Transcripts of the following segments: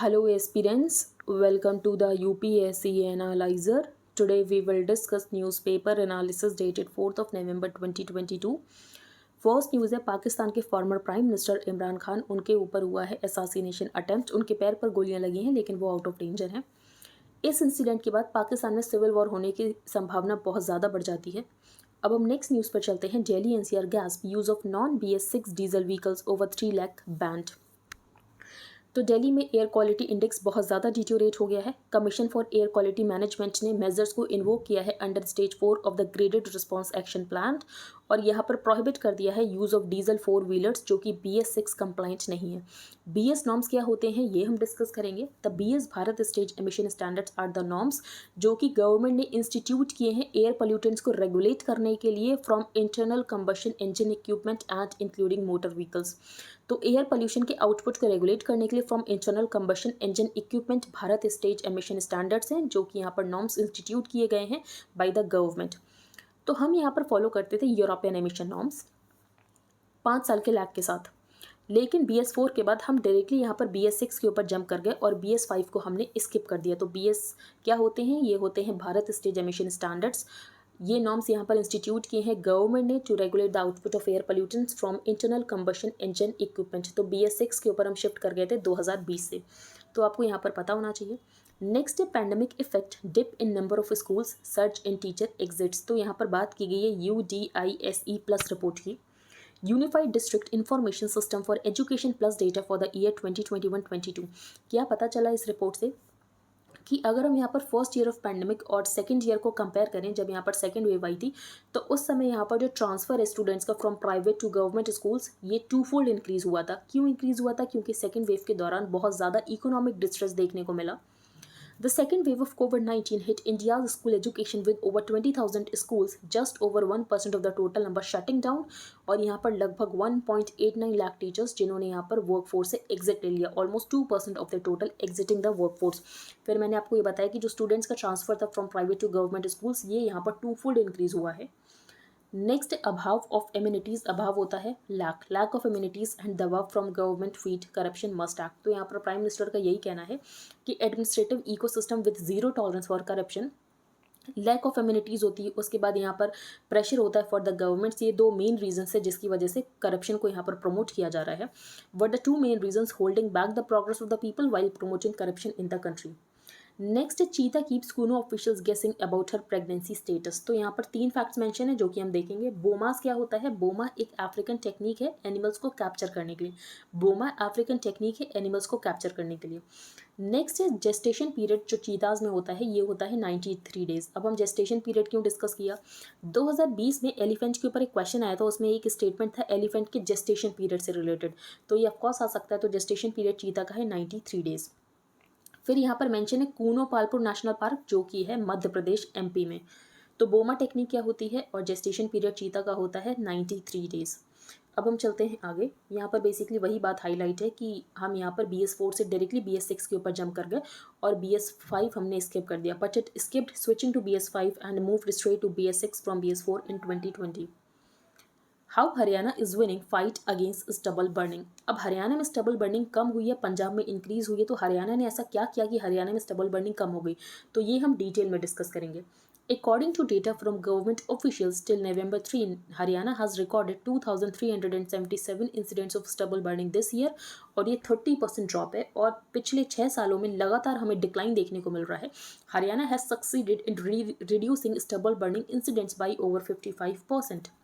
Hello aspirants, welcome to the UPSC Analyzer. Today we will discuss newspaper analysis dated 4th of November 2022. First news है पाकिस्तान के former prime minister Imran Khan, उनके ऊपर हुआ है assassination attempt. उनके पैर पर गोलियां लगी हैं लेकिन वो आउट ऑफ डेंजर हैं। इस इंसिडेंट के बाद पाकिस्तान में सिविल वॉर होने की संभावना बहुत ज़्यादा बढ़ जाती है। अब हम नेक्स्ट न्यूज़ पर चलते हैं। Delhi NCR gas use of non BS6 diesel vehicles over 3 lakh band. तो दिल्ली में एयर क्वालिटी इंडेक्स बहुत ज़्यादा डिटोरेट हो गया है। Commission for air quality management ने मेजर्स को इन्वोक किया है under stage 4 of the graded response action plan, और यहाँ पर प्रोहिबिट कर दिया है यूज़ ऑफ डीजल 4 व्हीलर्स जो कि BS6 कंप्लाइंट नहीं है। BS नॉर्म्स क्या होते हैं ये हम डिस्कस करेंगे। The BS Bharat stage emission standards are the norms जो कि गवर्नमेंट ने इंस्टीट्यूट किए हैं एयर पोल्यूटेंट्स को रेगुलेट करने के लिए from internal combustion engine equipment and including motor vehicles. तो एयर पोल्यूशन के आउटपुट को रेगुलेट करने के लिए from internal combustion engine equipment Bharat stage emission standards हैं जो कि यहाँ पर नॉर्म्स इंस्टीट्यूट किए गए हैं बाय द गवर्नमेंट। तो हम यहाँ पर फॉलो करते थे यूरोपियन एमिशन नॉर्म्स 5 साल के लैग के साथ, लेकिन BS4 के बाद हम डायरेक्टली यहाँ पर BS6 के ऊपर जंप कर गए और BS5 को हमने स्किप कर दिया। तो BS क्या होते हैं? ये होते हैं भारत स्टेज एमिशन स्टैंडर्ड्स। ये नॉर्म्स यहाँ पर इंस्टीट्यूट किए हैं गवर्नमेंट ने to regulate the output of air pollutants from internal combustion engine equipment. तो BS6 के ऊपर हम शिफ्ट कर गए थे 2020 से, तो आपको यहाँ पर पता होना चाहिए। नेक्स्ट है pandemic effect dip in number of schools surge in teacher exits. तो यहाँ पर बात की गई है UDISE+ रिपोर्ट की, unified district information system for education plus data for the year 2021-22। क्या पता चला इस रिपोर्ट से कि अगर हम यहाँ पर फर्स्ट ईयर ऑफ पैंडमिक और सेकंड ईयर को कंपेयर करें, जब यहाँ पर सेकंड वेव आई थी, तो उस समय यहाँ पर जो ट्रांसफ़र है स्टूडेंट्स का from private to government schools, ये 2-fold इंक्रीज़ हुआ था। क्यों इंक्रीज़ हुआ था? क्योंकि सेकंड वेव के दौरान बहुत ज़्यादा इकोनॉमिक डिस्ट्रेस देखने को मिला। The second wave of COVID-19 hit India's school education with over 20,000 schools, just over 1% of the total number shutting down, और यहाँ पर लगभग 1.89 लाख टीचर्स जिन्होंने यहाँ पर वर्कफोर्स से एग्जिट ले लिया, almost 2% of the total exiting the workforce. फिर मैंने आपको ये बताया कि जो स्टूडेंट्स का ट्रांसफर था from private to government schools, ये यहाँ पर 2-fold इंक्रीज हुआ है। नेक्स्ट अभाव ऑफ इम्यूनिटीज़, अभाव होता है लैक ऑफ इम्यूनिटीज़ एंड दबाव from government feed corruption must act. तो यहाँ पर प्राइम मिनिस्टर का यही कहना है कि administrative ecosystem with zero tolerance for corruption, lack of immunities होती है, उसके बाद यहाँ पर प्रेशर होता है फॉर द गवर्नमेंट्स। ये दो मेन रीजंस है जिसकी वजह से करप्शन को यहाँ पर प्रमोट किया जा रहा है। But the two main reasons holding back the progress of the people while promoting corruption in the country. Next है चीता कीप्स कूनो ऑफिशियल्स गेसिंग अबाउट हर प्रेगनेंसी स्टेटस। तो यहाँ पर 3 फैक्ट्स मेंशन है जो कि हम देखेंगे। बोमास क्या होता है? बोमा एक अफ्रीकन टेक्निक है एनिमल्स को कैप्चर करने के लिए। बोमा अफ्रीकन टेक्निक है एनिमल्स को कैप्चर करने के लिए। नेक्स्ट है जेस्टेशन पीरियड जो चीताज में होता है, ये होता है 93 डेज। अब हम जेस्टेशन पीरियड क्यों डिस्कस किया? 2020 में एलिफेंट के ऊपर एक क्वेश्चन आया था, उसमें एक स्टेटमेंट था एलिफेंट के जेस्टेशन पीरियड से रिलेटेड, तो ये ऑफकोर्स आ सकता है। तो जेस्टेशन पीरियड चीता का है 93 डेज। फिर यहाँ पर मेंशन है कूनो पालपुर नेशनल पार्क जो कि है मध्य प्रदेश MP में। तो बोमा टेक्निक क्या होती है और जेस्टेशन पीरियड चीता का होता है 93 डेज। अब हम चलते हैं आगे। यहाँ पर बेसिकली वही बात हाईलाइट है कि हम यहाँ पर BS4 से डायरेक्टली BS6 के ऊपर जंप कर गए और BS5 हमने स्किप कर दिया, but it skipped switching to BS5 and moved straight to BS6 from BS4 in 2020। How Haryana is winning fight against stubble burning. अब हरियाणा में स्टबल बर्निंग कम हुई है, पंजाब में इंक्रीज हुई है, तो हरियाणा ने ऐसा क्या किया कि हरियाणा में स्टबल बर्निंग कम हो गई? तो ये हम डिटेल में डिस्कस करेंगे। According to data from government officials till November 3, Haryana has recorded 2,377 incidents of stubble burning this year, और ये 30% ड्रॉप है और पिछले 6 सालों में लगातार हमें डिक्लाइन देखने को मिल रहा है। Haryana has succeeded in reducing stubble burning incidents by over 55%.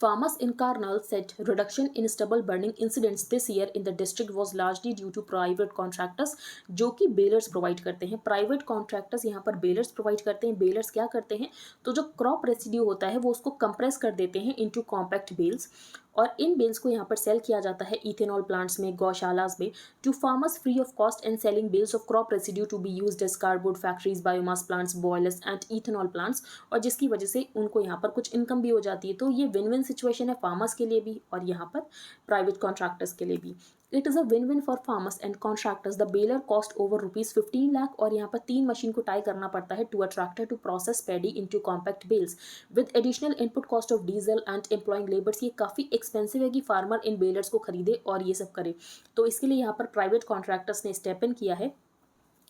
Farmers in Karnal said reduction in stubble burning incidents this year in the district was largely due to private contractors जो कि बेलर्स प्रोवाइड करते हैं। Private contractors यहाँ पर बेलर्स provide करते हैं। बेलर्स क्या करते हैं? तो जो क्रॉप रेसिड्यू होता है वो उसको कंप्रेस कर देते हैं इनटू कॉम्पैक्ट बेल्स, और इन बेल्स को यहाँ पर सेल किया जाता है इथेनॉल प्लांट्स में, गौशालास में, to farmers free of cost and selling bales of crop residue to be used as cardboard factories, biomass plants, boilers and ethanol plants, और जिसकी वजह से उनको यहाँ पर कुछ इनकम भी हो जाती है। तो ये विन विन सिचुएशन है फार्मर्स के लिए भी और यहाँ पर प्राइवेट कॉन्ट्रैक्टर्स के लिए भी। It is a win win for farmers and contractors. The baler cost over ₹15 lakh और यहाँ पर 3 मशीन को टाई करना पड़ता है to a tractor to process paddy into compact bales with additional input cost of diesel and employing labours. ये काफ़ी expensive है कि फार्मर इन बेलर्स को खरीदे और ये सब करे, तो इसके लिए यहाँ पर प्राइवेट कॉन्ट्रैक्टर्स ने स्टेप इन किया है।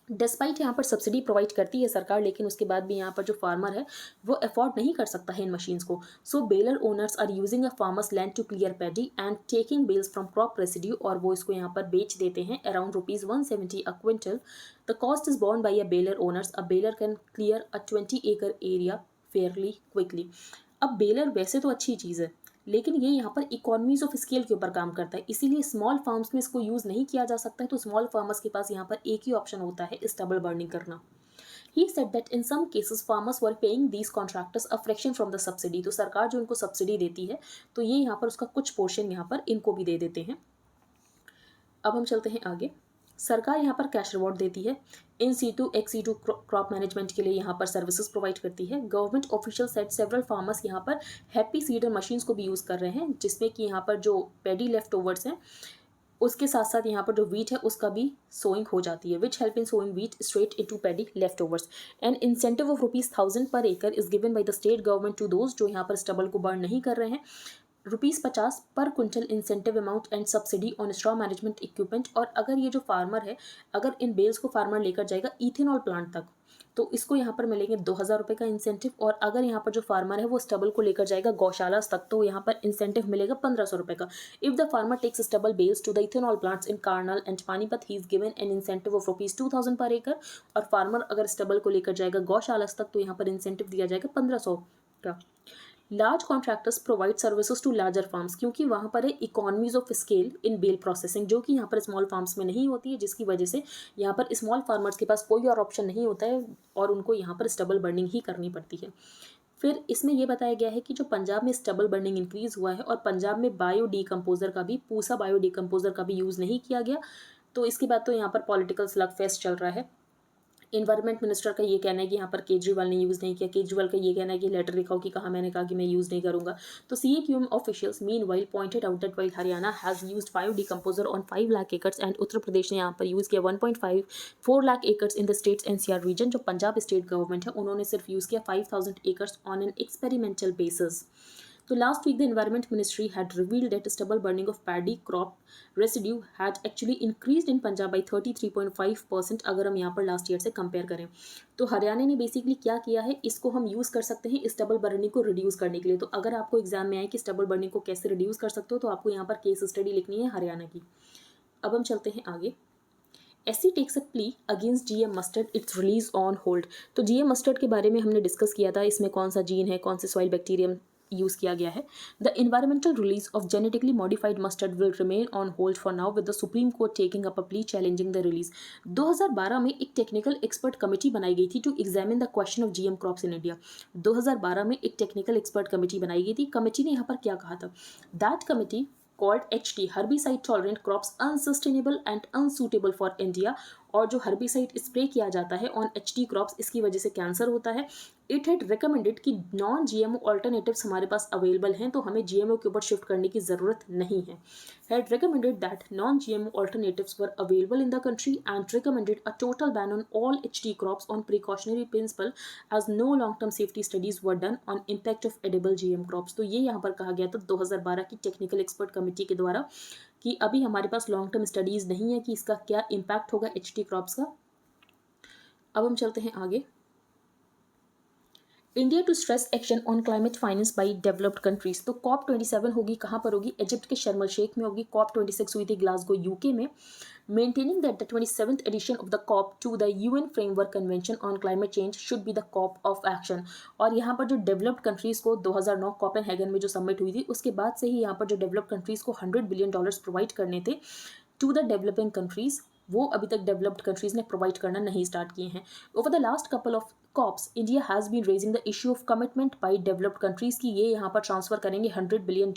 डिस्पाइट यहाँ पर सब्सिडी प्रोवाइड करती है सरकार, लेकिन उसके बाद भी यहाँ पर जो फार्मर है वो अफोर्ड नहीं कर सकता है इन मशीन्स को। So baler owners are using a farmers land to clear paddy and taking bales from crop residue और वो इसको यहाँ पर बेच देते हैं around ₹170 a quintal. The cost is borne by a baler owners. A baler can clear a 20 acre area fairly quickly. अब baler वैसे तो अच्छी चीज़ है, लेकिन ये यहाँ पर इकोनॉमीज ऑफ स्केल के ऊपर काम करता है, इसीलिए स्मॉल फार्म्स में इसको यूज़ नहीं किया जा सकता है। तो स्मॉल फार्मर्स के पास यहाँ पर एक ही ऑप्शन होता है, स्टबल बर्निंग करना। He said that in some cases farmers were paying these contractors a fraction from the subsidy. तो सरकार जो इनको सब्सिडी देती है तो ये यहाँ पर उसका कुछ पोर्शन यहाँ पर इनको भी दे देते हैं। अब हम चलते हैं आगे। सरकार यहाँ पर कैश रिवॉर्ड देती है, in situ ex situ crop management के लिए यहाँ पर सर्विसेज प्रोवाइड करती है। Government official set several farmers यहाँ पर हैप्पी सीडर मशीन्स को भी यूज़ कर रहे हैं, जिसमें कि यहाँ पर जो पेडी लेफ्ट ओवर्स हैं उसके साथ साथ यहाँ पर जो वीट है उसका भी सोइंग हो जाती है, which help in sowing wheat straight into paddy leftovers. An incentive of ₹1000 per acre is given by the state government to those जो यहाँ पर स्टबल को बर्न नहीं कर रहे हैं। ₹50 पर quintal incentive amount and subsidy on straw management equipment. और अगर ये जो फार्मर है, अगर इन बेल्स को फार्मर लेकर जाएगा इथेनॉल प्लांट तक, तो इसको यहाँ पर मिलेंगे ₹2000 का इंसेंटिव। और अगर यहाँ पर जो फार्मर है वो स्टबल को लेकर जाएगा गौशाला तक, तो यहाँ पर इंसेंटिव मिलेगा ₹1500 का। If the farmer takes stubble bales to the ethanol plants in Karnal and Panipat, he is given an incentive of ₹2000 per एकड़। और फार्मर अगर स्टबल को लेकर जाएगा गौशाला तक, तो यहाँ पर इंसेंटिव दिया जाएगा 1500 का। Large contractors provide services to larger farms, क्योंकि वहाँ पर है economies of scale in bale processing, जो कि यहाँ पर स्मॉल फार्म्स में नहीं होती है, जिसकी वजह से यहाँ पर स्मॉल फार्मर्स के पास कोई और ऑप्शन नहीं होता है और उनको यहाँ पर स्टबल बर्निंग ही करनी पड़ती है। फिर इसमें यह बताया गया है कि जो पंजाब में स्टबल बर्निंग इंक्रीज हुआ है और पंजाब में बायो डीकम्पोजर का भी, पूसा बायो डीकम्पोजर का भी यूज़ नहीं किया गया। तो इसके बाद तो यहाँ पर पॉलिटिकल स्लग फेस्ट चल रहा है। इन्वायरमेंट मिनिस्टर का ये कहना है कि यहाँ पर केजरीवाल ने यूज़ नहीं किया, केजरीवाल का ये कहना है कि लेटर लिखाओ कि कहा मैंने कहा कि मैं यूज़ नहीं करूँगा। तो CAQM officials meanwhile pointed out that while Haryana has used bio decomposer on 5 lakh acres and Uttar Pradesh ने यहाँ पर यूज़ किया 1.54 lakh acres in the states NCR region. जो पंजाब स्टेट गवर्नमेंट है उन्होंने सिर्फ यूज़ किया 5000 acres on an experimental basis. So last week, the Environment Ministry had revealed that stubble burning of paddy crop residue had actually increased in Punjab by 33.5%। अगर हम यहाँ पर last year से compare करें तो हरियाणा ने बेसिकली क्या किया है, इसको हम यूज़ कर सकते हैं स्टबल बर्निंग को रिड्यूस करने के लिए। तो अगर आपको एग्जाम में आए कि स्टबल बर्निंग को कैसे रिड्यूस कर सकते हो, तो आपको यहाँ पर केस स्टडी लिखनी है हरियाणा की। अब हम चलते हैं आगे। SC takes a plea against GM mustard, its release on hold. तो GM मस्टर्ड के बारे में हमने डिस्कस किया था, इसमें कौन सा जीन है, कौन से सॉइल बैक्टीरियम यूज़ किया गया है। The environmental release of genetically modified mustard will remain on hold for now with the Supreme Court taking up a plea challenging the release. 2012 में एक टेक्निकल एक्सपर्ट कमेटी बनाई गई थी to examine the question of GM crops in India. 2012 में एक technical expert committee बनाई गई थी। कमेटी ने यहाँ पर क्या कहा था, that committee called HT herbicide tolerant crops unsustainable and unsuitable for India। और जो हर्बिसाइड स्प्रे किया जाता है ऑन HT क्रॉप्स, इसकी वजह से कैंसर होता है। इट हैड रिकमेंडेड कि नॉन GMO ऑल्टरनेटिव्स हमारे पास अवेलेबल हैं, तो हमें GMO के ऊपर शिफ्ट करने की ज़रूरत नहीं है। Had recommended that non GMO alternatives were available in the country and recommended a total ban on all HT crops on precautionary principle as no long term safety studies were done on impact of edible GM crops. तो ये यहाँ पर कहा गया था 2012 की technical expert committee के द्वारा कि अभी हमारे पास लॉन्ग टर्म स्टडीज़ नहीं है कि इसका क्या इम्पैक्ट होगा HT क्रॉप्स का। अब हम चलते हैं आगे। India to stress action on climate finance by developed countries. तो COP27 होगी, कहाँ पर होगी, इजिप्ट के शर्म अल शेख में होगी। COP26 हुई थी ग्लासगो UK में। Maintaining that the 27th edition of the COP to the UN framework convention on climate change should be the COP of action. और यहाँ पर जो डेवलप्ड कंट्रीज़ को 2009 कोपेनहेगन में जो समिट हुई थी, उसके बाद से ही यहाँ पर जो डेवलप्ड कंट्रीज़ को $100 बिलियन प्रोवाइड करने थे टू द डेवलपिंग कंट्रीज़, वो अभी तक डेवलप्ड कंट्रीज़ ने प्रोवाइड करना नहीं स्टार्ट किए हैं। Over the last couple of COPs India has been raising the issue of commitment by developed countries की ये यहाँ पर ट्रांसफर करेंगे $100 billion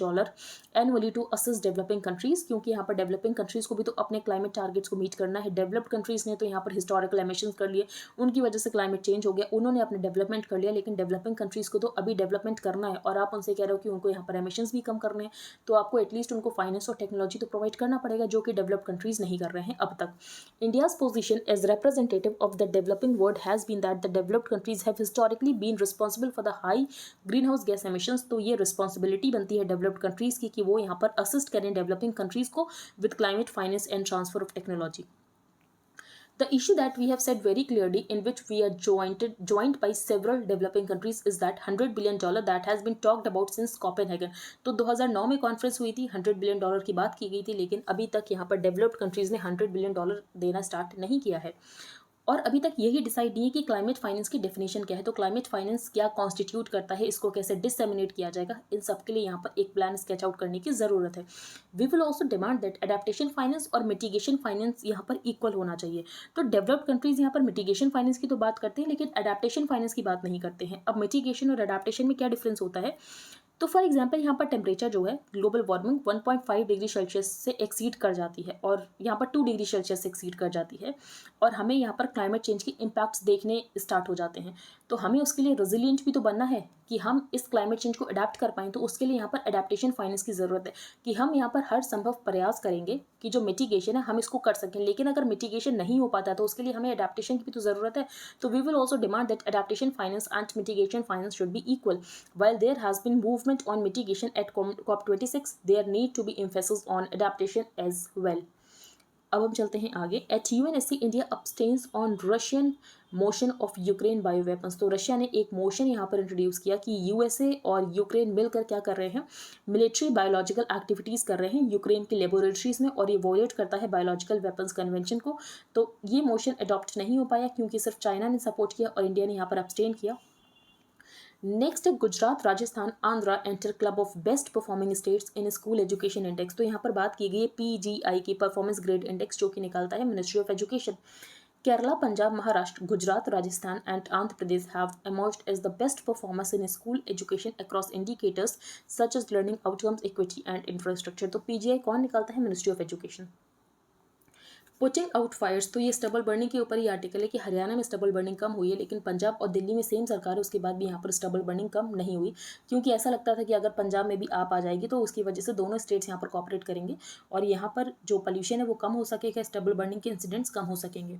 annually to assist developing countries, क्योंकि यहाँ पर डेवलपिंग कंट्रीज़ को भी तो अपने क्लाइमेट टारगेट्स को मीट करना है। डेवलप्ड कंट्रीज़ ने तो यहाँ पर हिस्टोरिकल एमिशंस कर लिए, उनकी वजह से क्लाइमेट चेंज हो गया, उन्होंने अपने डेवलपमेंट कर लिया, लेकिन डेवलपिंग कंट्रीज़ को तो अभी डेवलपमेंट करना है और आप उनसे कह रहे हो कि उनको यहाँ पर एमिशंस भी कम करने हैं, तो आपको एटलीस्ट उनको फाइनेंस और टेक्नोलॉजी तो प्रोवाइड करना पड़ेगा, जो कि डेवलप्ड कंट्रीज़ नहीं कर रहे हैं अब तक। India's position as representative of the developing world has been that the developed countries have historically been responsible for the high greenhouse gas emissions. तो ये रिस्पॉन्सिबिलिटी बनती है डेवलप्ड कंट्रीज़ की कि वो यहाँ पर असिस्ट करें डेवलपिंग कंट्रीज़ को with climate finance and transfer of technology. The issue that we have said very clearly, in which we are joined by several developing countries, is that $100 billion that has been talked about since Copenhagen. तो 2009 में conference हुई थी, $100 billion की बात की गई थी, लेकिन अभी तक यहाँ पर डेवलप्ड कंट्रीज़ ने $100 बिलियन देना स्टार्ट नहीं किया है, और अभी तक यही डिसाइड नहीं है कि क्लाइमेट फाइनेंस की डेफिनेशन क्या है। तो क्लाइमेट फाइनेंस क्या कॉन्स्टिट्यूट करता है, इसको कैसे डिससेमिनेट किया जाएगा, इन सब के लिए यहाँ पर एक प्लान स्केच आउट करने की ज़रूरत है. We will also demand that adaptation finance और मिटिगेशन फाइनेंस यहाँ पर इक्वल होना चाहिए. तो डेवलप्ड कंट्रीज़ यहाँ पर मिटिगेशन फाइनेंस की तो बात करते हैं, लेकिन एडेप्टेशन फाइनेंस की बात नहीं करते हैं. अब मिटिगेशन और एडेप्टेशन में क्या डिफरेंस होता है, तो फॉर एग्जांपल यहाँ पर टेम्परेचर जो है ग्लोबल वार्मिंग 1.5 डिग्री सेल्सियस से एक्सीड कर जाती है, और यहाँ पर 2 डिग्री सेल्सियस से एक्सीड कर जाती है, और हमें यहाँ पर क्लाइमेट चेंज के इम्पैक्ट्स देखने स्टार्ट हो जाते हैं. तो हमें उसके लिए रेजिलिएंट भी तो बनना है कि हम इस क्लाइमेट चेंज को अडेप्ट कर पाएँ. तो उसके लिए यहाँ पर अडेप्टेशन फाइनेंस की ज़रूरत है कि हम यहाँ पर हर संभव प्रयास करेंगे कि जो मिटिगेशन है हम इसको कर सकें. लेकिन अगर मिटिगेशन नहीं हो पाता तो उसके लिए हमें अडेप्टेशन की भी तो ज़रूरत है. तो we will also demand that adaptation finance and mitigation finance should be equal. While there has been movement on mitigation at COP26, there need to be emphasis on adaptation as well. अब हम चलते हैं आगे. At UNSC India abstains on Russian motion of Ukraine bio weapons. तो Russia ने एक motion यहाँ पर इंट्रोड्यूस किया कि यूएसए और यूक्रेन मिलकर क्या कर रहे हैं, मिलिट्री बायोलॉजिकल एक्टिविटीज़ कर रहे हैं यूक्रेन की लेबोरेटरीज में, और ये वोलेट करता है बायोलॉजिकल वेपन्स कन्वेंशन को. तो ये मोशन अडॉप्ट नहीं हो पाया क्योंकि सिर्फ चाइना ने सपोर्ट किया और इंडिया ने यहाँ पर अब्सटेन किया. नेक्स्ट है Gujarat, Rajasthan, Andhra enter club of best performing states in school education index. तो यहाँ पर बात की गई है PGI की परफॉर्मेंस ग्रेड इंडेक्स, जो कि निकालता है ministry of education. Kerala, Punjab, Maharashtra, Gujarat, Rajasthan, and Andhra Pradesh have emerged as the best performers in school education across indicators such as learning outcomes, equity, and infrastructure. तो PGI कौन निकालता है, ministry of education. Putting out fires, तो ये stubble burning के ऊपर ही article है कि हरियाणा में स्टबल बर्निंग कम हुई है, लेकिन पंजाब और दिल्ली में सेम सरकार है, उसके बाद भी यहाँ पर स्टबल बर्निंग कम नहीं हुई, क्योंकि ऐसा लगता था कि अगर पंजाब में भी आप आ जाएगी तो उसकी वजह से दोनों स्टेट्स यहाँ पर कॉपरेट करेंगे और यहाँ पर जो पोल्यूशन है वो कम हो सकेगा, स्टबल बर्निंग के इंसिडेंट्स कम हो सकेंगे.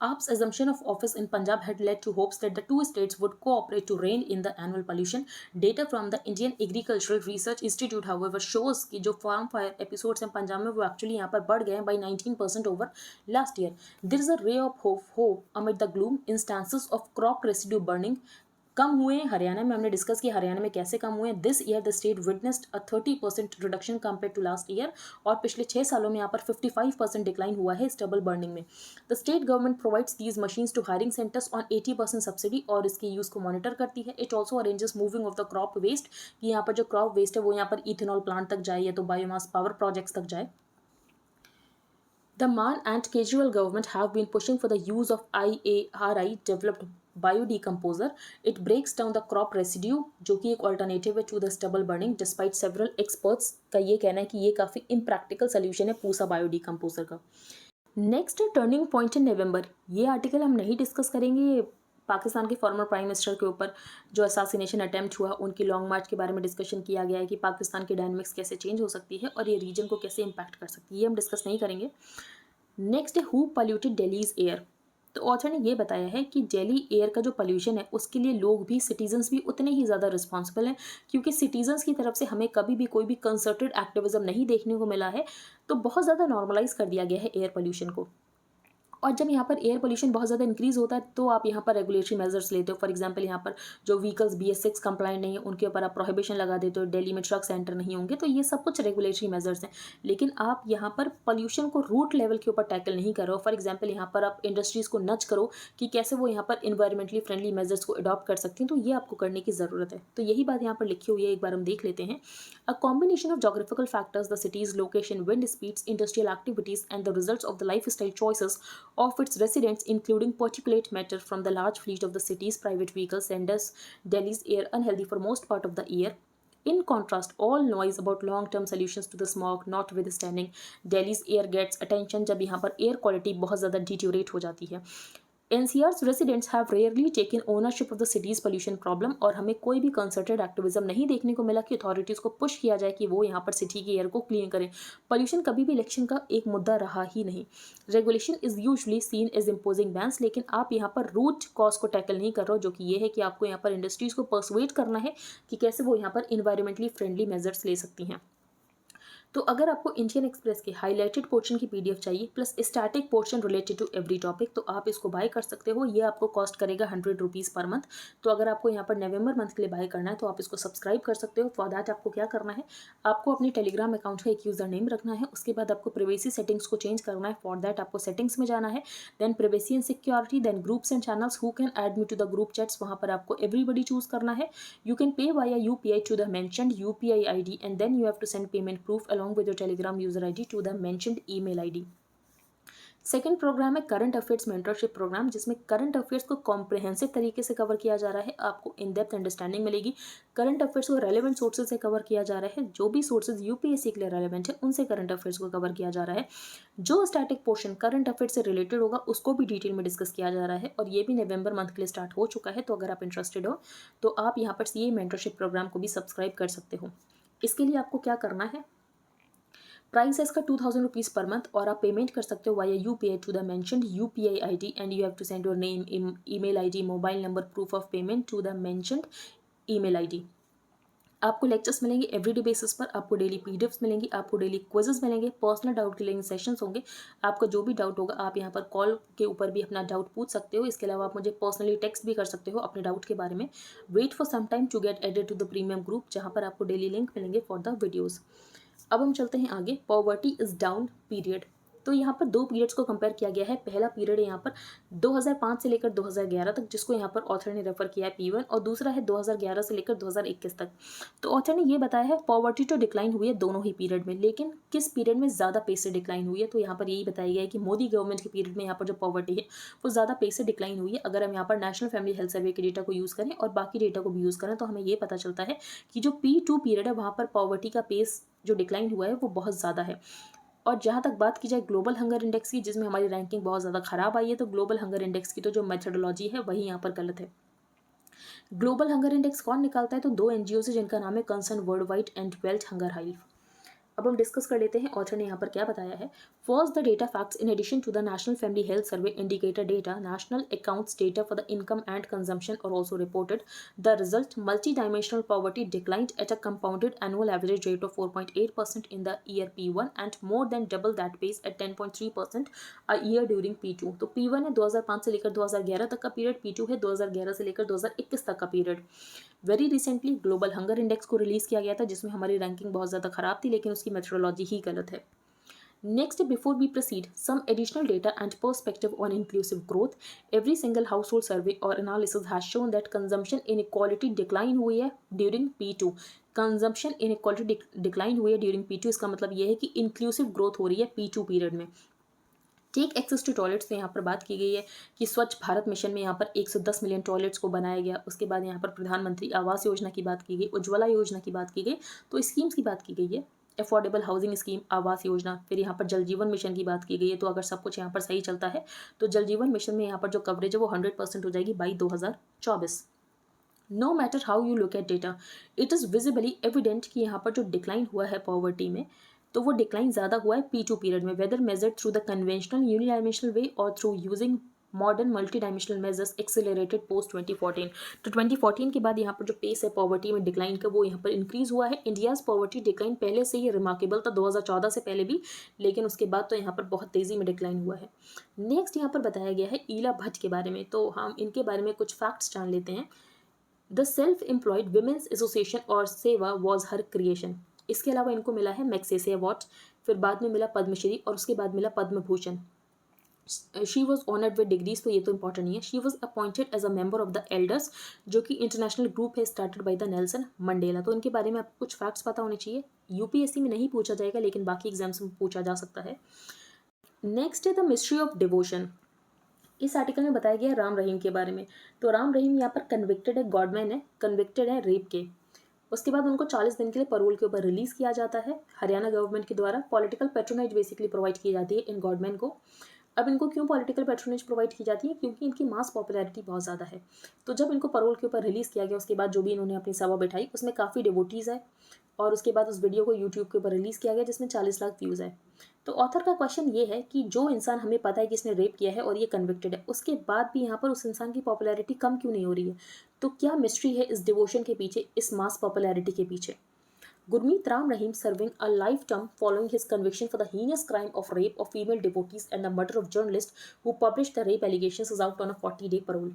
AAP's assumption of office in Punjab had led to hopes that the two states would cooperate to rein in the annual pollution. Data from the Indian Agricultural Research Institute, however, shows कि जो farm fire episodes हैं पंजाब में वो actually यहाँ पर बढ़ गए हैं by 19% over last year. There is a ray of hope amid the gloom. Instances of crop residue burning कम हुए हैं हरियाणा में. हमने डिस्कस किया हरियाणा में कैसे कम हुए हैं. This year the state witnessed a 30% reduction compare to last year, और पिछले 6 सालों में यहाँ पर 55% डिक्लाइन हुआ है स्टबल बर्निंग में. The state government provides these machines to hiring centres on 80% subsidy, और इसके यूज़ को मॉनिटर करती है. It also arranges moving of the crop waste, कि यहाँ पर जो क्रॉप वेस्ट है वो यहाँ पर इथेनॉल प्लांट तक जाए या तो बायोमास पावर प्रोजेक्ट्स तक जाए. The Maan and Kejriwal government have been pushing for the use of IARI developed biodecomposer. It breaks down the crop residue, जो कि एक alternative है to the stubble burning. Despite several experts का ये कहना है कि ये काफ़ी impractical solution है पूसा biodecomposer का. नेक्स्ट है टर्निंग पॉइंट इन नवंबर. ये आर्टिकल हम नहीं डिस्कस करेंगे. पाकिस्तान के फॉर्मर प्राइम मिनिस्टर के ऊपर जो असासिनेशन अटैम्प्ट हुआ, उनकी लॉन्ग मार्च के बारे में डिस्कशन किया गया है कि पाकिस्तान की डायनामिक्स कैसे चेंज हो सकती है और ये रीजन को कैसे इम्पैक्ट कर सकती है, ये हम डिस्कस नहीं करेंगे. नेक्स्ट है हु पॉल्यूटेड दिल्लीज एयर. तो ऑथर ने ये बताया है कि दिल्ली एयर का जो पोल्यूशन है उसके लिए लोग भी, सिटीजन्स भी उतने ही ज़्यादा रिस्पॉन्सिबल हैं, क्योंकि सिटीजन्स की तरफ से हमें कभी भी कोई भी कंसर्टेड एक्टिविज्म नहीं देखने को मिला है. तो बहुत ज़्यादा नॉर्मलाइज कर दिया गया है एयर पोल्यूशन को. और जब यहाँ पर एयर पोल्यूशन बहुत ज़्यादा इंक्रीज़ होता है तो आप यहाँ पर रेगुलेटरी मेजर्स लेते हो. फॉर एग्जांपल यहाँ पर जो व्हीकल्स BS6 कंप्लाइंट नहीं है उनके ऊपर आप प्रोहिबिशन लगा देते हो. दिल्ली में ट्रक सेंटर नहीं होंगे, तो ये सब कुछ रेगुलेटरी मेजर्स हैं. लेकिन आप यहाँ पर पोल्यूशन को रूट लेवल के ऊपर टैकल नहीं कर रहे हो. फॉर एग्जाम्पल यहाँ पर आप इंडस्ट्रीज़ को नच करो कि कैसे वो यहाँ पर इन्वायरमेंटली फ्रेंडली मेजर्स को अडॉप्ट कर सकती हैं, तो ये आपको करने की ज़रूरत है. तो यही बात यहाँ पर लिखी हुई है, एक बार हम देख लेते हैं. A combination of geographical factors, the cities location, wind speeds, industrial activities and the results of the life style choices of its residents, including particulate matter from the large fleet of the city's private vehicles, renders Delhi's air unhealthy for most part of the year. In contrast, all noise about long-term solutions to the smog notwithstanding, Delhi's air gets attention जब यहाँ पर air quality बहुत ज़्यादा deteriorate हो जाती है. NCR's residents have rarely taken ownership of the city's pollution problem और हमें कोई भी concerted activism नहीं देखने को मिला कि authorities को push किया जाए कि वो यहाँ पर city की air को clean करें. Pollution कभी भी election का एक मुद्दा रहा ही नहीं. Regulation is usually seen as imposing bans, लेकिन आप यहाँ पर root cause को tackle नहीं कर रहे हो, जो कि ये है कि आपको यहाँ पर industries को persuade करना है कि कैसे वो यहाँ पर environmentally friendly measures ले सकती हैं. तो अगर आपको इंडियन एक्सप्रेस के हाईलाइटेड पोर्शन की पीडीएफ चाहिए plus static portion related to every topic, तो आप इसको बाय कर सकते हो. ये आपको कॉस्ट करेगा 100 रुपीज़ पर मंथ. तो अगर आपको यहाँ पर नवंबर मंथ के लिए बाय करना है तो आप इसको सब्सक्राइब कर सकते हो. फॉर दैट आपको क्या करना है, आपको अपने टेलीग्राम अकाउंट का एक यूज़र नेम रखना है. उसके बाद आपको प्राइवेसी सेटिंग्स को चेंज करना है. फॉर दैट आपको सेटिंग्स में जाना है, then privacy and security, then groups and channels, who can add me to the group chats, वहाँ पर आपको एवरीबडी चूज करना है. You can pay via UPI to the mentioned UPI ID and then you have to send payment proof along with your Telegram user ID to the mentioned email ID. Second programme है current affairs mentorship programme, जिसमें current affairs को comprehensive तरीके से cover किया जा रहा है. आपको इन डेप्थ अंडरस्टैंडिंग मिलेगी. करंट अफेयर्स को रेलेवेंट सोर्सेज से कवर किया जा रहा है. जो भी सोर्सेज UPSC के लिए रेलेवेंट है उनसे करंट अफेयर्स को कवर किया जा रहा है. जो स्टैटिक पोर्शन करंट अफेयर्स से रिलेटेड होगा उसको भी डिटेल में डिस्कस किया जा रहा है और ये भी नवंबर मंथ के लिए स्टार्ट हो चुका है. तो अगर आप इंटरेस्टेड हो तो आप यहाँ पर CA मेंटरशिप प्रोग्राम को भी सब्सक्राइब कर सकते हो. इसके लिए आपको क्या करना है, प्राइस है इसका 2000 रुपीज़ पर मंथ और आप पेमेंट कर सकते हो via UPI to the mentioned UPI ID and you have to send your name, email ID, mobile number, proof of payment to the mentioned email ID. आपको lectures मिलेंगे everyday basis पर, आपको daily PDFs मिलेंगी, आपको daily quizzes मिलेंगे, personal doubt के लिए sessions होंगे. आपका जो भी डाउट होगा आप यहाँ पर कॉल के ऊपर भी अपना डाउट पूछ सकते हो. इसके अलावा आप मुझे पर्सनली टेक्स्ट भी कर सकते हो अपने डाउट के बारे में. Wait for some time to get added to the premium group, जहाँ पर आपको डेली लिंक मिलेंगे फॉर द वीडियोज़. अब हम चलते हैं आगे. Poverty is down period. तो यहाँ पर दो पीरियड्स को कंपेयर किया गया है. पहला पीरियड है यहाँ पर 2005 से लेकर 2011 तक, जिसको यहाँ पर ऑथर ने रेफर किया है P1, और दूसरा है 2011 से लेकर 2021 तक. तो ऑथर ने ये बताया है पॉवर्टी तो डिक्लाइन हुई है दोनों ही पीरियड में, लेकिन किस पीरियड में ज़्यादा पेस से डिक्लाइन हुई है. तो यहाँ पर यही बताया गया है कि मोदी गवर्नमेंट के पीरियड में यहाँ पर जो पॉवर्टी है वो ज़्यादा पेस से डिक्लाइन हुई है. अगर हम यहाँ पर नेशनल फैमिली हेल्थ सर्वे के डेटा को यूज़ करें और बाकी डेटा को भी यूज़ करें तो हमें ये पता चलता है कि जो P2 पीरियड है वहाँ पर पॉवर्टी का पेस जो डिक्लाइन हुआ है वो बहुत ज़्यादा है. और जहाँ तक बात की जाए ग्लोबल हंगर इंडेक्स की, जिसमें हमारी रैंकिंग बहुत ज़्यादा खराब आई है, तो ग्लोबल हंगर इंडेक्स की तो जो मेथडोलॉजी है वही यहाँ पर गलत है. ग्लोबल हंगर इंडेक्स कौन निकालता है, तो दो NGO है जिनका नाम है concern world wide and wealth hunger hive. अब हम डिस्कस कर लेते हैं ऑथर ने यहाँ पर क्या बताया है. First, the data facts in addition to the national family health survey indicator data, national accounts data for the income and consumption और also reported the result multi dimensional poverty declined at a compounded annual average rate of 4.8% in the year P1 and more than double that pace at 10.3% a year during P2. तो P1 है 2005 से लेकर 2011 तक का period, P2 है 2011 से लेकर 2021 तक का period. Very recently global hunger index को रिलीज़ किया गया था, जिसमें हमारी रैंकिंग बहुत ज़्यादा खराब थी, लेकिन उसकी मेथडोलॉजी ही गलत है. Next, before we proceed, some additional data and perspective on inclusive growth. Every single household survey or analysis has shown that consumption inequality decline हुई है during P2. Consumption inequality decline हुई है during P2. इसका मतलब ये है कि inclusive growth हो रही है P2 पीरियड में. टेक एक्सेस टू टॉयलेट्स से यहाँ पर बात की गई है कि स्वच्छ भारत मिशन में यहाँ पर 110 मिलियन टॉयलेट्स को बनाया गया. उसके बाद यहाँ पर प्रधानमंत्री आवास योजना की बात की गई, उज्ज्वला योजना की बात की गई, तो स्कीम्स की बात की गई है. Affordable housing scheme, Awas Yojana, फिर यहाँ पर जल जीवन मिशन की बात की गई है. तो अगर सब कुछ यहाँ पर सही चलता है तो जल जीवन मिशन में यहाँ पर जो कवरेज है वो 100% हो जाएगी by 2024. No matter how you look at data, it is visibly evident कि यहाँ पर जो डिक्लाइन हुआ है पॉवर्टी में, तो वो डिक्लाइन ज़्यादा हुआ है P2 पीरियड में, whether measured through the conventional unidimensional way और through using modern multi dimensional measures accelerated post 2014. तो 2014 के बाद यहाँ पर जो पेस है पॉवर्टी में डिक्लाइन का वो यहाँ पर इंक्रीज हुआ है. इंडियाज़ पॉवर्टी डिक्लाइन पहले से ही रिमार्केबल था 2014 से पहले भी, लेकिन उसके बाद तो यहाँ पर बहुत तेज़ी में डिक्लाइन हुआ है. नेक्स्ट यहाँ पर बताया गया है ईला भट्ट के बारे में, तो हम इनके बारे में कुछ फैक्ट्स जान लेते हैं. The self employed women's association और सेवा वॉज हर क्रिएशन. इसके अलावा इनको मिला है मैग्सेसे अवार्ड, फिर बाद में मिला पद्मश्री और उसके बाद मिला Padma Bhushan. She was honoured with degrees, तो ये तो इंपॉर्टेंट नहीं है. She was appointed as a member of the elders, जो कि इंटरनेशनल ग्रुप है started by the Nelson Mandela. तो इनके बारे में आपको कुछ फैक्ट्स पता होने चाहिए. UPSC में नहीं पूछा जाएगा लेकिन बाकी एग्जाम्स में पूछा जा सकता है. नेक्स्ट है द मिस्ट्री ऑफ डिवोशन. इस आर्टिकल में बताया गया है राम रहीम के बारे में। तो राम रहीम यहाँ पर कन्विक्टेड है, गॉडमैन है, कन्विक्टेड है रेप के। उसके बाद उनको 40 दिन के लिए पैरोल के ऊपर रिलीज किया जाता है हरियाणा गवर्नमेंट के द्वारा। पॉलिटिकल पैट्रोनेज बेसिकली प्रोवाइड की जाती है इन गॉडमैन को। अब इनको क्यों पॉलिटिकल पैट्रोनेज प्रोवाइड की जाती है? क्योंकि इनकी मास पॉपुलैरिटी बहुत ज़्यादा है। तो जब इनको पैरोल के ऊपर रिलीज़ किया गया उसके बाद जो भी इन्होंने अपनी सभा बैठाई उसमें काफ़ी डिवोटीज़ है, और उसके बाद उस वीडियो को यूट्यूब के ऊपर रिलीज़ किया गया जिसमें 40 लाख व्यूज़ है। तो ऑथर का क्वेश्चन ये है कि जो इंसान हमें पता है कि इसने रेप किया है और ये कन्विक्टेड है, उसके बाद भी यहाँ पर उस इंसान की पॉपुलैरिटी कम क्यों नहीं हो रही है? तो क्या मिस्ट्री है इस डिवोशन के पीछे, इस मास पॉपुलैरिटी के पीछे? Gurmeet Ram Rahim serving a life term following his conviction for the heinous crime of rape of female devotees and the murder of journalist who published the rape allegations is out on a 40-day parole.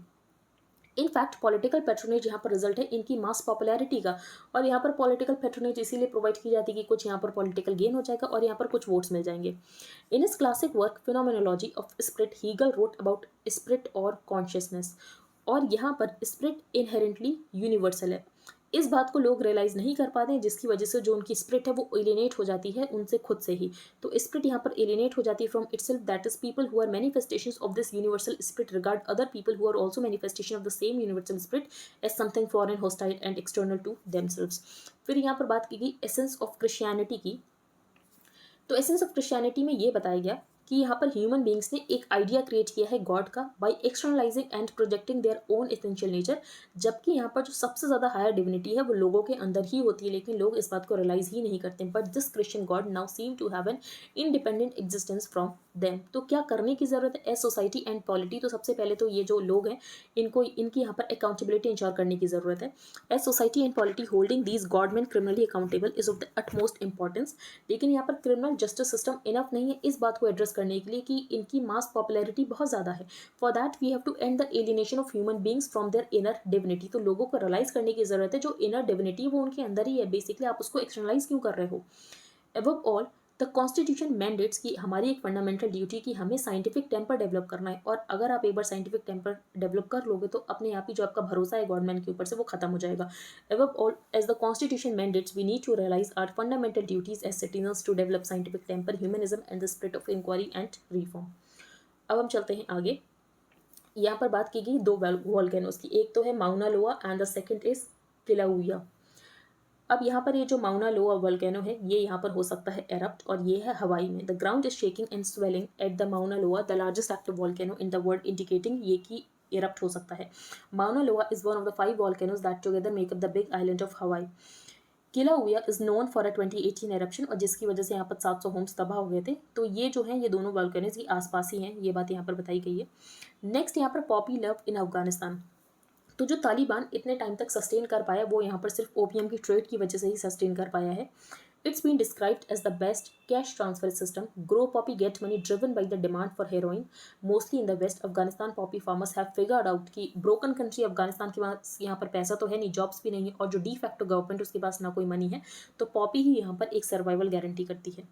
In fact political patronage यहाँ पर result है इनकी मास popularity का, और यहाँ पर political patronage इसीलिए provide की जाती है कि कुछ यहाँ पर पॉलिटिकल गेन हो जाएगा और यहाँ पर कुछ वोट्स मिल जाएंगे। इन इस classic work phenomenology of spirit Hegel wrote about spirit और कॉन्शियसनेस, और यहाँ पर स्पिरिट इनहेरेंटली यूनिवर्सल है। इस बात को लोग रियलाइज नहीं कर पाते हैं, जिसकी वजह से जो उनकी स्पिरिट है वो एलिनेट हो जाती है उनसे खुद से ही। तो स्पिरिट यहाँ पर एलिनेट हो जाती है from itself, that is people who are manifestations of this universal spirit regard other people who are also manifestation of the same universal spirit as something foreign, hostile and external to themselves. फिर यहाँ पर बात की गई essence of Christianity की। तो essence of Christianity में ये बताया गया कि यहाँ पर ह्यूमन बींग्स ने एक आइडिया क्रिएट किया है गॉड का by externalising and projecting their own essential nature, जबकि यहाँ पर जो सबसे ज़्यादा हायर डिविनिटी है वो लोगों के अंदर ही होती है, लेकिन लोग इस बात को रियलाइज ही नहीं करते। But this Christian God now seem to have an independent existence from them. तो क्या करने की ज़रूरत है एज सोसाइटी एंड पॉलिटी? तो सबसे पहले तो ये जो लोग हैं इनकी यहाँ पर अकाउंटेबिलिटी इंश्योर करने की ज़रूरत है। As society and polity holding these godmen criminally accountable is of the utmost importance. लेकिन यहाँ पर क्रिमिनल जस्टिस सिस्टम इनफ नहीं है इस बात को एड्रेस करने के लिए कि इनकी मास पॉपुलैरिटी बहुत ज़्यादा है। For that we have to end the alienation of human beings from their inner divinity. तो लोगों को रियलाइज करने की ज़रूरत है जो इनर डिविनिटी वो उनके अंदर ही है, बेसिकली आप उसको एक्सटर्नलाइज क्यों कर रहे हो? Above all the constitution mandates की हमारी एक फंडामेंटल ड्यूटी कि हमें साइंटिफिक टेम्पर डेवलप करना है, और अगर आप एक बार साइंटिफिक टेम्पर डेवलप कर लोगे तो अपने आप ही जो आपका भरोसा है गवर्नमेंट के ऊपर से वो खत्म हो जाएगा। Above all as the constitution mandates we need to realise our fundamental duties as citizens to develop scientific temper, humanism and the spirit of inquiry and reform. अब हम चलते हैं आगे। यहाँ पर बात की गई दो वॉल्केनोस की, एक तो है Mauna Loa and the second is Kilauea. अब यहाँ पर ये जो माउना लोआ वोल्केनो है ये यहाँ पर हो सकता है एरप्ट, और ये है हवाई में। The ground is shaking and swelling at the Mauna Loa, the largest active volcano in the world, indicating ये कि एरप्ट हो सकता है। Mauna Loa is one of the 5 volcanoes that together make up the big island of Hawaii. Kilauea is known for a 2018 eruption, और जिसकी वजह से यहाँ पर 700 होम्स तबाह हो गए थे। तो ये जो है ये दोनों वोल्केनोज के आसपास ही हैं, ये बात यहाँ पर बताई गई है। नेक्स्ट यहाँ पर पॉपी लव इन अफगानिस्तान। तो जो तालिबान इतने टाइम तक सस्टेन कर पाया वो यहाँ पर सिर्फ ओपीएम की ट्रेड की वजह से ही सस्टेन कर पाया है। It's been described as the best cash transfer system. Grow poppy get money driven by the demand for heroin mostly in the west. Afghanistan poppy farmers have figured out कि broken country Afghanistan के पास यहाँ पर पैसा तो है नहीं, जॉब्स भी नहीं है, और जो डी फैक्टो गवर्नमेंट उसके पास ना कोई मनी है, तो पॉपी ही यहाँ पर एक सर्वाइवल गारंटी करती है।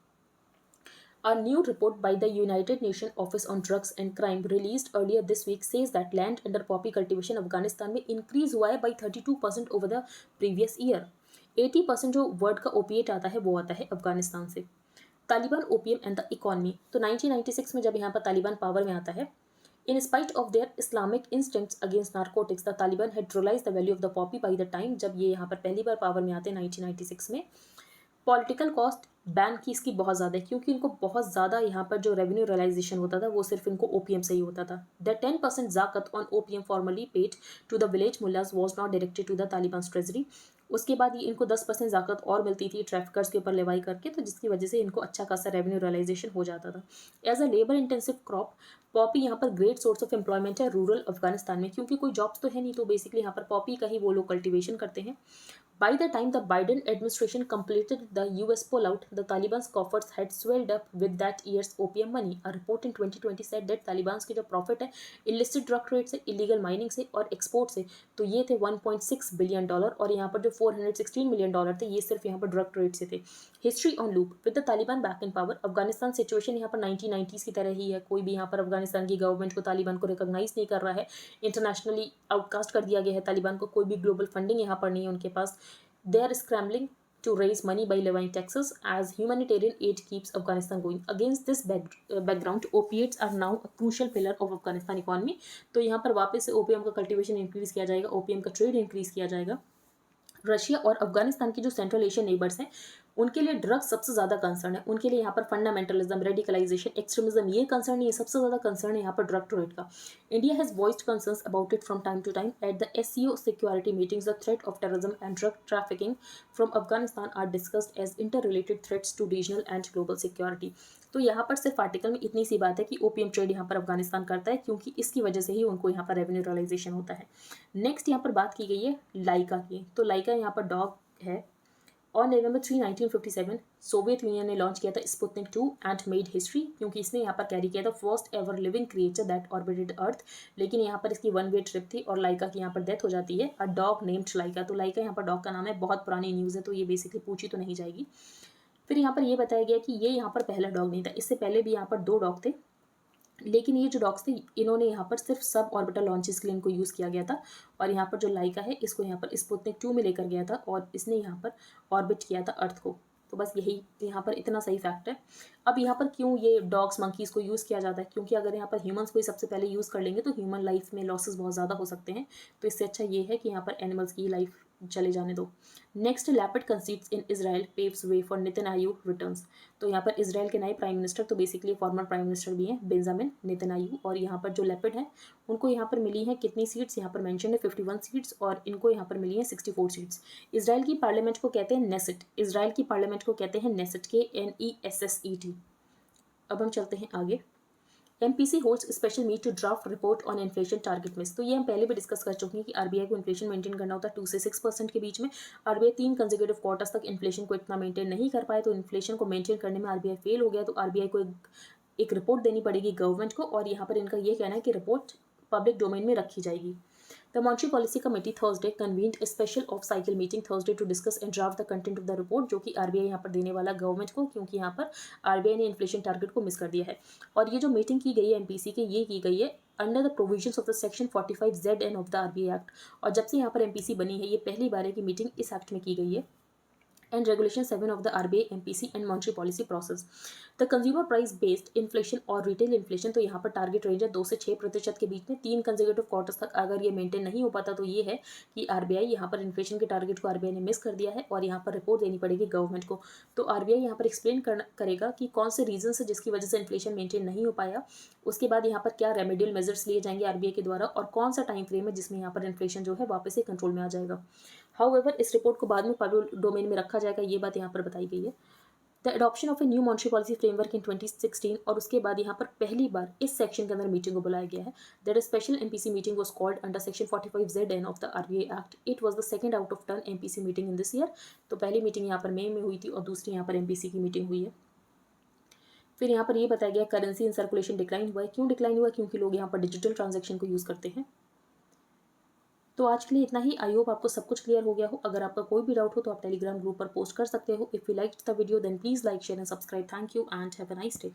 A new report by the United Nations Office on Drugs and Crime released earlier this week says that land under poppy cultivation Afghanistan में इंक्रीज हुआ है by 32% over the previous year। 80% जो word का opiate आता है वो आता है अफगानिस्तान से। Taliban opium and the economy. तो 1996 में जब यहाँ पर तालिबान पावर में आता है, in spite of their Islamic instincts against narcotics, the Taliban had realized the value of the poppy by the time जब ये यहाँ पर पहली बार पावर में आते हैं 1996 में। पॉलिटिकल कॉस्ट बैन की इसकी बहुत ज़्यादा है, क्योंकि इनको बहुत ज़्यादा यहाँ पर जो रेवेन्यू रियलाइजेशन होता था वो सिर्फ इनको ओपीएम से ही होता था। द 10% जाकत on OPM formally paid to the village mullahs was not directed to the Taliban treasury. उसके बाद ये इनको 10% जाकत और मिलती थी ट्रैफिकर्स के ऊपर लेवाई करके, तो जिसकी वजह से इनको अच्छा खासा रेवेन्यू रियलाइजेशन हो जाता था। As a labour intensive crop poppy यहाँ पर ग्रेट सोर्स ऑफ एम्प्लॉयमेंट है रूरल अफगानिस्तान में, क्योंकि कोई जॉब्स तो है नहीं, तो बेसिकली यहाँ पर पॉपी का ही वो लोग कल्टिवेशन करते हैं। By the time the Biden administration completed the US pullout, the Taliban's coffers had swelled up with that year's opium money. A report in 2020 said that Taliban's के जो profit है illicit drug trade से, illegal mining से और export से, तो ये थे 1.6 बिलियन डॉलर, और यहाँ पर जो 416 मिलियन डॉलर थे ये सिर्फ यहाँ पर ड्रग ट्रेड से थे। History on loop with the Taliban back in power. Afghanistan situation यहाँ पर 1990s की तरह ही है। कोई भी यहाँ पर अफगानिस्तान की गवर्नमेंट को तालिबान को रिकॉग्नाइज नहीं कर रहा है, इंटरनेशनली आउटकास्ट कर दिया गया है तालिबान को, कोई भी ग्लोबल फंडिंग यहाँ पर नहीं है उनके पास। They are scrambling to raise money by levying taxes as humanitarian aid keeps Afghanistan going. Against this background, opiates are now a crucial pillar of Afghanistan economy. तो यहाँ पर वापस से ओपीएम का कल्टीवेशन इंक्रीज किया जाएगा, ओपीएम का trade increase किया जाएगा. रशिया और अफगानिस्तान के जो सेंट्रल एशियन नेबर्स हैं उनके लिए ड्रग्स सबसे ज़्यादा कंसर्न है. उनके लिए यहाँ पर फंडामेंटलिज्म, रेडिकलाइजेशन, एक्सट्रीमिज्म ये कंसर्न नहीं है, सबसे ज़्यादा कंसर्न है यहाँ पर ड्रग ट्रेड का. India has voiced concerns about it from time to time at the SCO security meetings. The threat of terrorism and drug trafficking from Afghanistan are discussed as interrelated threats to regional and global security. तो यहाँ पर सिर्फ article में इतनी सी बात है कि OPM trade यहाँ पर अफगानिस्तान करता है क्योंकि इसकी वजह से ही उनको यहाँ पर रेवेन्यू रियलाइजेशन होता है. नेक्स्ट यहाँ पर बात की गई है लाइका की. तो लाइका यहाँ पर डॉग है. ऑन November 3, 1957 सोवियत यूनियन ने लॉन्च किया था स्पुतनिक 2 एंड मेड हिस्ट्री क्योंकि इसने यहाँ पर कैरी किया था first ever living creature that orbited earth. लेकिन यहाँ पर इसकी 1 वे ट्रिप थी और लाइका की यहाँ पर डेथ हो जाती है. अ डॉग नेम्ड लाइका. तो लाइका यहाँ पर डॉग का नाम है. बहुत पुरानी न्यूज़ है तो ये बेसिकली पूछी तो नहीं जाएगी. फिर यहाँ पर ये बताया गया कि ये यहाँ पर पहला डॉग नहीं था, इससे पहले भी यहाँ पर 2 डॉग थे. लेकिन ये जो डॉग्स थे इन्होंने यहाँ पर सिर्फ सब ऑर्बिटल लॉन्चेस के लिए इनको यूज़ किया गया था. और यहाँ पर जो लाइका है इसको यहाँ पर स्पुतनिक 2 में लेकर गया था और इसने यहाँ पर ऑर्बिट किया था अर्थ को. तो बस यही यहाँ पर इतना सही फैक्ट है. अब यहाँ पर क्यों ये डॉग्स मंकीज़ को यूज़ किया जाता है, क्योंकि अगर यहाँ पर ह्यूमंस को ही सबसे पहले यूज़ कर लेंगे तो ह्यूमन लाइफ में लॉसेस बहुत ज़्यादा हो सकते हैं. तो इससे अच्छा ये है कि यहाँ पर एनिमल्स की लाइफ चले जाने दो. Next, Lapid कंसीड्स in Israel paves way for Netanyahu returns. तो यहाँ पर इजराइल के नए प्राइम मिनिस्टर, तो बेसिकली फॉर्मर प्राइम मिनिस्टर भी हैं, बेंजामिन नेतन्याहू. और यहाँ पर जो लैपिड हैं उनको यहाँ पर मिली हैं कितनी सीट्स, यहाँ पर मेंशन है 51 सीट्स और इनको यहाँ पर मिली हैं 64 सीट्स. इजराइल की पार्लियामेंट को कहते हैं नेसेट. इजराइल की पार्लियामेंट को कहते हैं नेसेट, KNESSET. अब हम चलते हैं आगे. MPC holds special meet to draft report on inflation target miss. तो ये हम पहले भी डिस्कस कर चुके हैं कि आरबीआई को इन्फ्लेशन मेंटेन करना होता है 2 से 6% के बीच में. आरबीआई 3 कंसेक्यूटिव क्वार्टर्स तक इन्फ्लेशन को इतना मेंटेन नहीं कर पाए, तो इन्फ्लेशन को मेंटेन करने में आरबीआई फेल हो गया. तो आरबीआई को एक रिपोर्ट देनी पड़ेगी गवर्नमेंट को और यहाँ पर इनका ये कहना है कि रिपोर्ट पब्लिक डोमेन में रखी जाएगी. The Monetary Policy Committee Thursday convened a special off-cycle meeting Thursday to discuss and draft the content of the report, जो कि आरबीआई यहाँ पर देने वाला गवर्नमेंट को, क्योंकि यहाँ पर आरबीआई ने इन्फ्लेशन टारगेट को मिस कर दिया है. और ये जो मीटिंग की गई है एमपीसी की, ये की गई है under the provisions of the section 45ZN of the RBI act. और जब से यहाँ पर एमपीसी बनी है ये पहली बार है कि मीटिंग इस एक्ट में की गई है. And Regulation 7 of the RBI, MPC and Monetary Policy Process. The consumer price based inflation और retail inflation, तो यहाँ पर टारगेट रेंज है 2 से 6% के बीच में. 3 कंसेक्यूटिव क्वार्टर्स तक अगर ये मेंटेन नहीं हो पाता तो ये है कि आरबीआई यहाँ पर इन्फ्लेशन के टारगेट को आरबीआई ने मिस कर दिया है और यहाँ पर रिपोर्ट देनी पड़ेगी गवर्नमेंट को. तो आरबीआई यहाँ पर एक्सप्लेन करेगा कि कौन से रीजन है जिसकी वजह से इन्फ्लेशन मेंटेन नहीं हो पाया. उसके बाद यहाँ पर क्या रेमेडियल मेजर्स लिए जाएंगे आरबीआई के द्वारा और कौन सा टाइम फ्रेम है जिसमें यहाँ पर इन्फ्लेशन जो है वापस से कंट्रोल में आ जाएगा. हाउएवर इस रिपोर्ट को बाद में पब्लिक डोमेन में रखा जाएगा, ये बात यहाँ पर बताई गई है. The adoption of a new monetary policy framework in 2016. और उसके बाद यहाँ पर पहली बार इस सेक्शन के अंदर मीटिंग को बुलाया गया है. That special MPC meeting was called under section 45ZN of the RBI act. It was the second out of 10 MPC meeting in this year. तो पहली मीटिंग यहाँ पर मई में हुई थी और दूसरी यहाँ पर एमपीसी की मीटिंग हुई है. फिर यहाँ पर ये बताया गया करेंसी इन सर्कुलेशन डिक्लाइन हुआ है. क्यों डिक्लाइन हुआ? क्योंकि लोग यहाँ पर डिजिटल ट्रांजेक्शन को यूज़ करते हैं. तो आज के लिए इतना ही. आई होप आपको सब कुछ क्लियर हो गया हो. अगर आपका कोई भी डाउट हो तो आप टेलीग्राम ग्रुप पर पोस्ट कर सकते हो. If you like the video then please like, share and subscribe. Thank you and have a nice day.